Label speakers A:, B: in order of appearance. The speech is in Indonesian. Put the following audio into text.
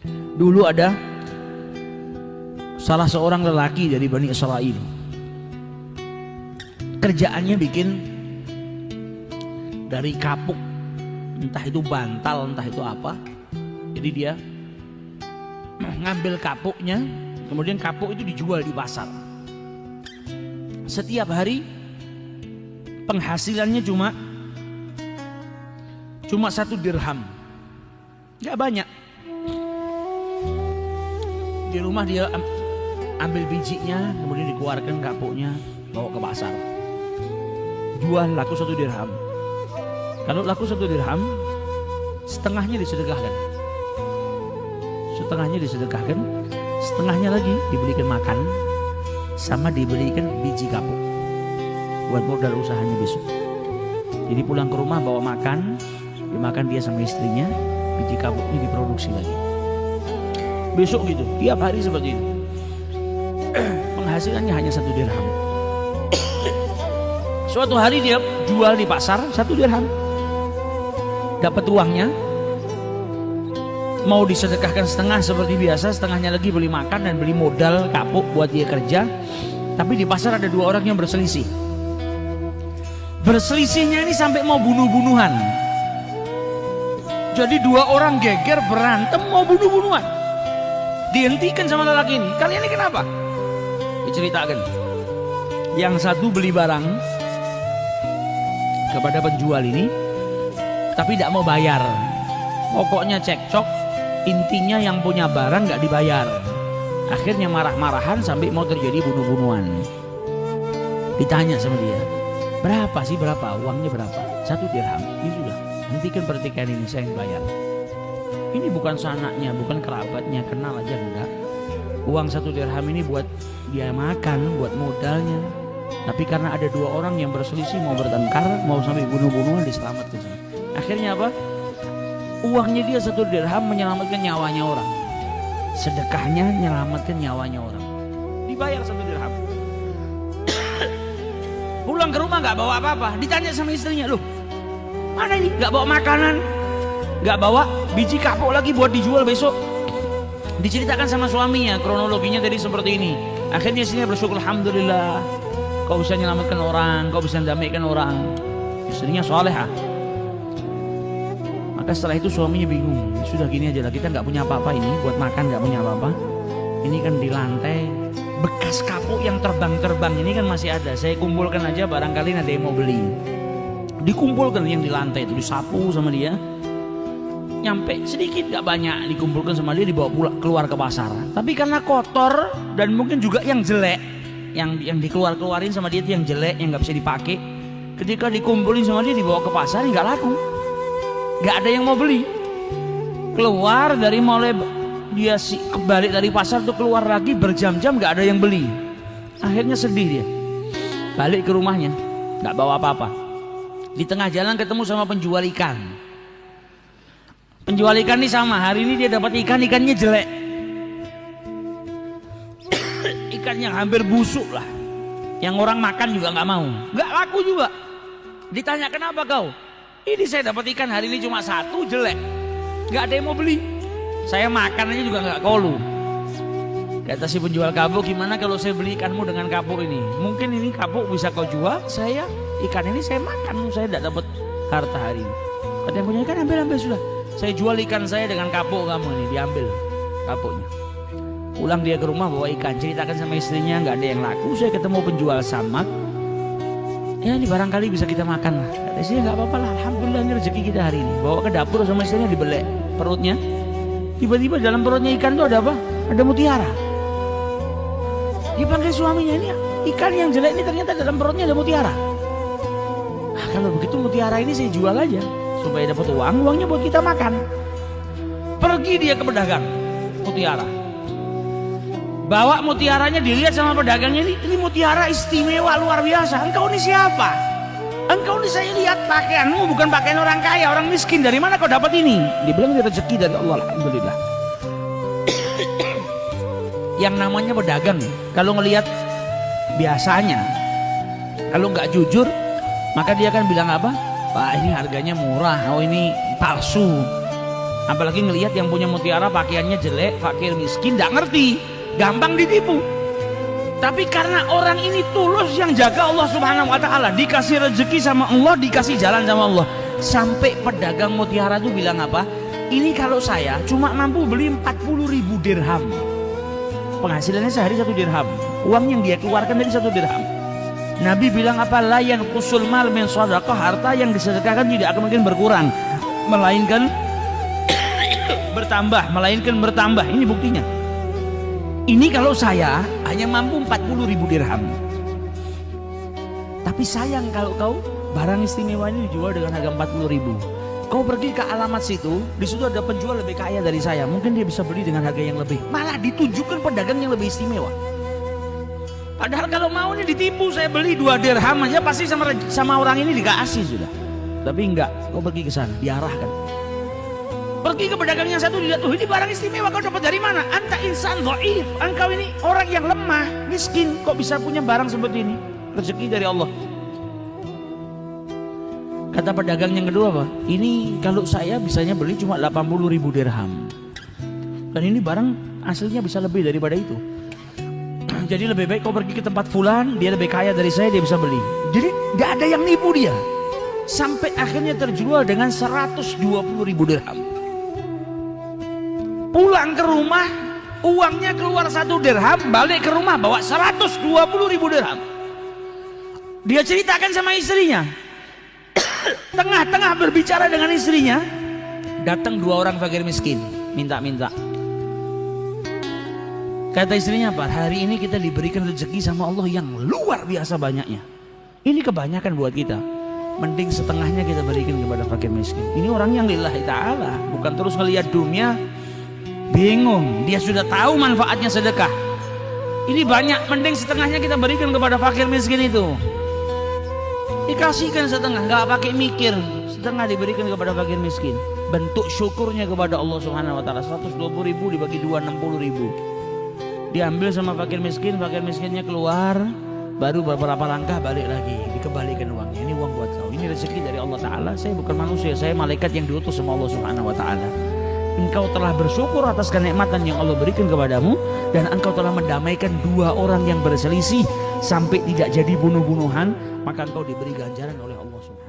A: Dulu ada salah seorang lelaki dari Bani Israel. Kerjaannya bikin dari kapuk, entah itu bantal, entah itu apa. Jadi dia ngambil kapuknya, kemudian kapuk itu dijual di pasar. Setiap hari penghasilannya cuma 1 dirham, gak banyak. Di rumah dia ambil bijinya, kemudian dikeluarkan kapuknya, bawa ke pasar, jual, laku 1 dirham. Kalau laku 1 dirham, setengahnya disedekahkan, setengahnya lagi dibelikan makan, sama dibelikan biji kapuk buat modal usahanya besok. Jadi pulang ke rumah bawa makan, dimakan dia sama istrinya, biji kapuknya diproduksi lagi. Besok gitu, tiap hari seperti itu. Penghasilannya hanya 1 dirham. Suatu hari dia jual di pasar 1 dirham, dapat uangnya, mau disedekahkan setengah seperti biasa, setengahnya lagi beli makan dan beli modal kapuk buat dia kerja. Tapi di pasar ada 2 orang yang berselisih. Berselisihnya ini sampai mau bunuh-bunuhan. Jadi 2 orang geger berantem mau bunuh-bunuhan. Dihentikan sama lelaki ini. Kalian ini kenapa? Diceritakan. Yang satu beli barang kepada penjual ini, tapi tidak mau bayar. Pokoknya cekcok, intinya yang punya barang nggak dibayar. Akhirnya marah-marahan sampai mau terjadi bunuh-bunuhan. Ditanya sama dia, berapa sih, berapa? Uangnya berapa? 1 dirham. Ini sudah, hentikan pertikaian ini, saya yang bayar. Ini bukan sanaknya, bukan kerabatnya, kenal aja enggak. Uang 1 dirham ini buat dia makan, buat modalnya. Tapi karena ada 2 orang yang berselisih, mau bertengkar, mau sampai bunuh-bunuhan, diselamatkan. Akhirnya apa? Uangnya dia 1 dirham menyelamatkan nyawanya orang. Sedekahnya menyelamatkan nyawanya orang. Dibayar 1 dirham. Pulang ke rumah nggak bawa apa-apa. Ditanya sama istrinya, loh, mana ini? Nggak bawa makanan, nggak bawa biji kapuk lagi buat dijual besok. Diceritakan sama suaminya, kronologinya tadi seperti ini. Akhirnya istrinya bersyukur, alhamdulillah, kau bisa menyelamatkan orang, kau bisa mendamaikan orang. Istrinya salehah. Maka setelah itu suaminya bingung, sudah gini aja lah, kita nggak punya apa-apa ini, buat makan nggak punya apa-apa. Ini kan di lantai bekas kapuk yang terbang-terbang ini kan masih ada. Saya kumpulkan aja, barangkali ada yang mau beli. Dikumpulkan yang di lantai itu, disapu sama dia. Nyampe sedikit gak banyak, dikumpulkan sama dia, dibawa keluar ke pasar. Tapi karena kotor dan mungkin juga yang jelek, yang dikeluarin sama dia itu yang jelek, yang nggak bisa dipakai. Ketika dikumpulin sama dia, dibawa ke pasar, nggak laku, nggak ada yang mau beli. Keluar dari mulai dia balik dari pasar tuh, keluar lagi berjam-jam nggak ada yang beli. Akhirnya sedih dia, balik ke rumahnya, nggak bawa apa-apa. Di tengah jalan ketemu sama penjual ikan. Penjual ikan ini sama, hari ini dia dapat ikan, ikannya jelek. Ikan yang hampir busuk lah, yang orang makan juga nggak mau, nggak laku juga. Ditanya, kenapa kau? Ini saya dapat ikan hari ini cuma 1, jelek, nggak ada yang mau beli. Saya makan aja juga nggak kolu. Kata si penjual kapuk, gimana kalau saya beli ikanmu dengan kapuk ini? Mungkin ini kapuk bisa kau jual, saya ikan ini saya makan, saya tidak dapat harta hari ini. Kata yang punya ikan, ambil sudah. Saya jual ikan saya dengan kapuk kamu ini, diambil kapuknya. Pulang dia ke rumah bawa ikan, ceritakan sama istrinya, nggak ada yang laku. Saya ketemu penjual samak, ya ini barangkali bisa kita makan lah. Kata istrinya, nggak apa-apa lah, alhamdulillah ini rezeki kita hari ini. Bawa ke dapur sama istrinya, dibelek perutnya. Tiba-tiba dalam perutnya ikan tuh ada apa? Ada mutiara. Dipanggil suaminya, ini ikan yang jelek ini ternyata dalam perutnya ada mutiara. Ah, kalau begitu mutiara ini saya jual aja supaya dapat uang, uangnya buat kita makan. Pergi dia ke pedagang mutiara, bawa mutiaranya, dilihat sama pedagangnya, ini mutiara istimewa luar biasa. Engkau ini siapa? Engkau ini saya lihat pakaianmu bukan pakaian orang kaya, orang miskin. Dari mana kau dapat ini? Dibilang ini rezeki dari Allah, alhamdulillah. Yang namanya pedagang, kalau ngelihat biasanya, kalau nggak jujur, maka dia akan bilang apa? Pak, ini harganya murah, oh ini palsu. Apalagi ngelihat yang punya mutiara pakaiannya jelek, fakir miskin, tidak ngerti, gampang ditipu. Tapi karena orang ini tulus yang jaga Allah Subhanahu wa taala, dikasih rezeki sama Allah, dikasih jalan sama Allah. Sampai pedagang mutiara itu bilang apa? Ini kalau saya cuma mampu beli 40.000 dirham. Penghasilannya sehari 1 dirham. Uang yang dia keluarkan dari 1 dirham. Nabi bilang apa? La yanqusul mal min shadaqah, harta yang disedekahkan tidak akan mungkin berkurang, melainkan bertambah. Ini buktinya. Ini kalau saya hanya mampu 40.000 dirham. Tapi sayang kalau kau barang istimewa ini dijual dengan harga 40.000. Kau pergi ke alamat situ, di situ ada penjual lebih kaya dari saya. Mungkin dia bisa beli dengan harga yang lebih. Malah ditunjukkan pedagang yang lebih istimewa. Padahal kalau mau nih ditipu, saya beli 2 dirham aja pasti sama orang ini dikasih sudah. Tapi enggak, kau pergi ke sana, diarahkan. Pergi ke pedagang yang satu, dilihat, tuh ini barang istimewa, kau dapat dari mana? Anta insan dhaif, engkau ini orang yang lemah, miskin, kok bisa punya barang seperti ini? Rezeki dari Allah. Kata pedagang yang kedua apa? Ini kalau saya bisanya beli cuma 80.000 dirham. Dan ini barang aslinya bisa lebih daripada itu. Jadi lebih baik kau pergi ke tempat fulan, dia lebih kaya dari saya, dia bisa beli. Jadi gak ada yang nipu dia. Sampai akhirnya terjual dengan 120.000 dirham. Pulang ke rumah, uangnya keluar 1 dirham, balik ke rumah bawa 120.000 dirham. Dia ceritakan sama istrinya. Tengah-tengah berbicara dengan istrinya, datang 2 orang fakir miskin, minta-minta. Kata istrinya apa? Hari ini kita diberikan rezeki sama Allah yang luar biasa banyaknya. Ini kebanyakan buat kita. Mending setengahnya kita berikan kepada fakir miskin. Ini orang yang lillahi ta'ala, bukan terus ngelihat dunia. Bingung, dia sudah tahu manfaatnya sedekah. Ini banyak, mending setengahnya kita berikan kepada fakir miskin itu. Dikasihkan setengah, nggak pakai mikir, setengah diberikan kepada fakir miskin. Bentuk syukurnya kepada Allah Subhanahu wa taala. 120.000 dibagi 2, 60.000. Diambil sama fakir miskinnya keluar, baru beberapa langkah balik lagi, dikembalikan uangnya. Ini uang buat kau, ini rezeki dari Allah Ta'ala. Saya bukan manusia, saya malaikat yang diutus sama Allah Subhanahu wa taala. Engkau telah bersyukur atas kenikmatan yang Allah berikan kepadamu, dan engkau telah mendamaikan 2 orang yang berselisih sampai tidak jadi bunuh-bunuhan, maka engkau diberi ganjaran oleh Allah Subhanahu wa taala.